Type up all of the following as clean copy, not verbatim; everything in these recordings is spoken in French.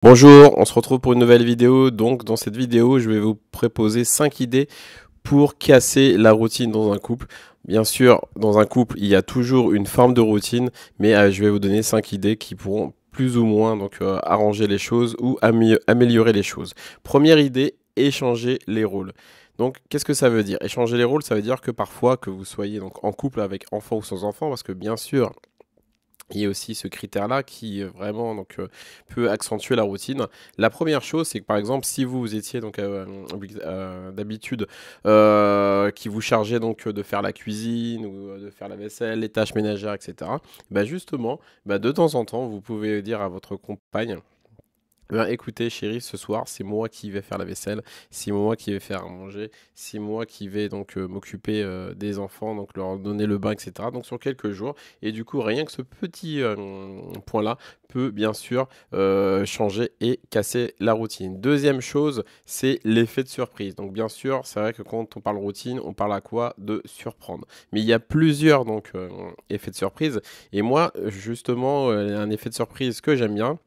Bonjour, on se retrouve pour une nouvelle vidéo. Donc, dans cette vidéo, je vais vous proposer 5 idées pour casser la routine dans un couple. Bien sûr, dans un couple, il y a toujours une forme de routine, mais je vais vous donner 5 idées qui pourront plus ou moins arranger les choses ou améliorer les choses. Première idée, échanger les rôles. Donc, qu'est-ce que ça veut dire? Échanger les rôles, ça veut dire que parfois, que vous soyez donc en couple avec enfant ou sans enfant, parce que bien sûr, il y a aussi ce critère-là qui vraiment peut accentuer la routine. La première chose, c'est que par exemple, si vous étiez d'habitude qui vous chargeait de faire la cuisine ou de faire la vaisselle, les tâches ménagères, etc. Bah justement, de temps en temps, vous pouvez dire à votre compagne. Écoutez, chérie, ce soir, c'est moi qui vais faire la vaisselle, c'est moi qui vais faire à manger, c'est moi qui vais m'occuper des enfants, donc leur donner le bain, etc. Donc sur quelques jours. Et du coup, rien que ce petit point-là peut bien sûr changer et casser la routine. Deuxième chose, c'est l'effet de surprise. Donc bien sûr, c'est vrai que quand on parle routine, on parle à quoi? De surprendre. Mais il y a plusieurs effets de surprise. Et moi, justement, un effet de surprise que j'aime bien.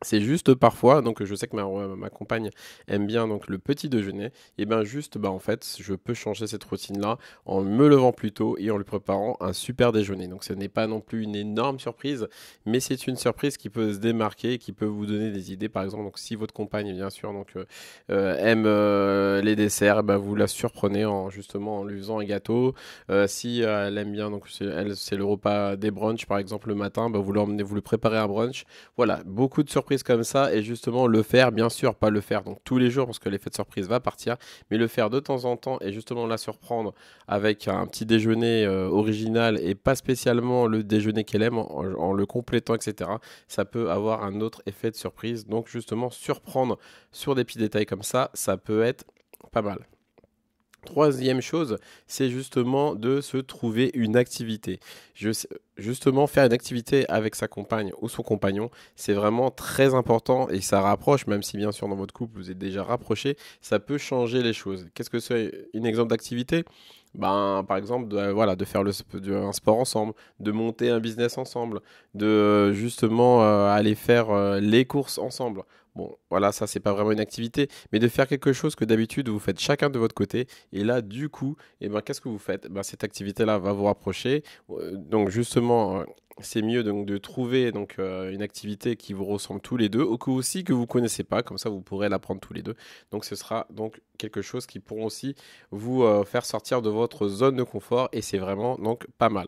C'est juste parfois, donc je sais que ma compagne aime bien donc le petit déjeuner, et bien juste en fait je peux changer cette routine-là en me levant plus tôt et en lui préparant un super déjeuner. Donc ce n'est pas non plus une énorme surprise, mais c'est une surprise qui peut se démarquer, qui peut vous donner des idées. Par exemple, donc si votre compagne bien sûr aime les desserts, vous la surprenez en justement en lui faisant un gâteau. Si elle aime bien c'est le repas des brunchs par exemple le matin, vous l'emmenez, vous lui préparez un brunch. Voilà, beaucoup de surprises comme ça et justement le faire, bien sûr, pas le faire donc tous les jours parce que l'effet de surprise va partir, mais le faire de temps en temps et justement la surprendre avec un petit déjeuner original et pas spécialement le déjeuner qu'elle aime en le complétant, etc. Ça peut avoir un autre effet de surprise. Donc justement, surprendre sur des petits détails comme ça peut être pas mal. Troisième chose, c'est justement de se trouver une activité. Justement, faire une activité avec sa compagne ou son compagnon, c'est vraiment très important et ça rapproche, même si bien sûr dans votre couple vous êtes déjà rapproché, ça peut changer les choses. Qu'est-ce que c'est un exemple d'activité? Par exemple, de faire un sport ensemble, de monter un business ensemble, de justement aller faire les courses ensemble. Bon, voilà, ça c'est pas vraiment une activité, mais de faire quelque chose que d'habitude vous faites chacun de votre côté. Et là, du coup, qu'est-ce que vous faites? Cette activité-là va vous rapprocher. Donc justement, c'est mieux de trouver une activité qui vous ressemble tous les deux, ou que aussi que vous connaissez pas, comme ça vous pourrez l'apprendre tous les deux. Donc ce sera donc quelque chose qui pourront aussi vous faire sortir de votre zone de confort, et c'est vraiment donc pas mal.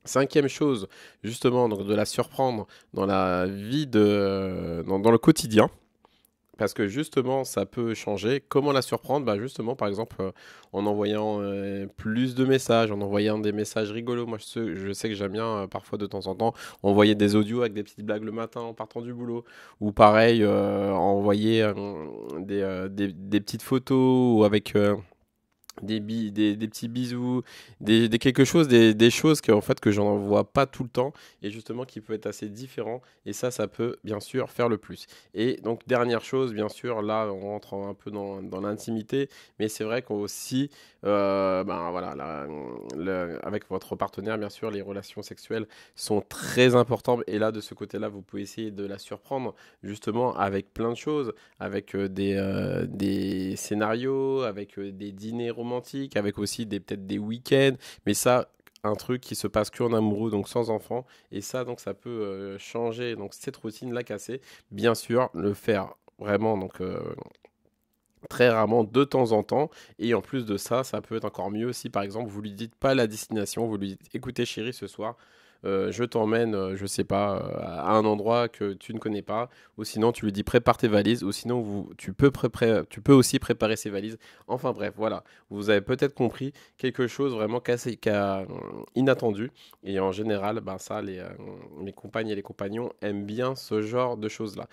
Cinquième chose, justement, donc de la surprendre dans la vie dans le quotidien. Parce que justement, ça peut changer. Comment la surprendre? Justement, par exemple, en envoyant plus de messages, en envoyant des messages rigolos. Moi, je sais que j'aime bien parfois de temps en temps envoyer des audios avec des petites blagues le matin en partant du boulot. Ou pareil, envoyer des petites photos ou avec des petits bisous, des quelque chose, des choses que, en fait, que j'en vois pas tout le temps et justement qui peut être assez différent. Et ça peut bien sûr faire le plus. Et donc, dernière chose, bien sûr, là, on rentre un peu dans l'intimité, mais c'est vrai qu'aussi, voilà, avec votre partenaire, bien sûr, les relations sexuelles sont très importantes. Et là, de ce côté-là, vous pouvez essayer de la surprendre justement avec plein de choses, avec des scénarios, avec des dîners romantiques, avec aussi peut-être des week-ends, mais ça, un truc qui se passe qu'en amoureux, donc sans enfant, et ça, donc ça peut changer, donc cette routine la casser, bien sûr, le faire vraiment, très rarement de temps en temps, et en plus de ça, ça peut être encore mieux si par exemple vous lui dites pas la destination, vous lui dites écoutez chérie ce soir je t'emmène, je sais pas, à un endroit que tu ne connais pas, ou sinon tu lui dis prépare tes valises, ou sinon tu peux aussi préparer ses valises. Enfin bref, voilà, vous avez peut-être compris quelque chose vraiment inattendu, et en général, les compagnes et les compagnons aiment bien ce genre de choses-là.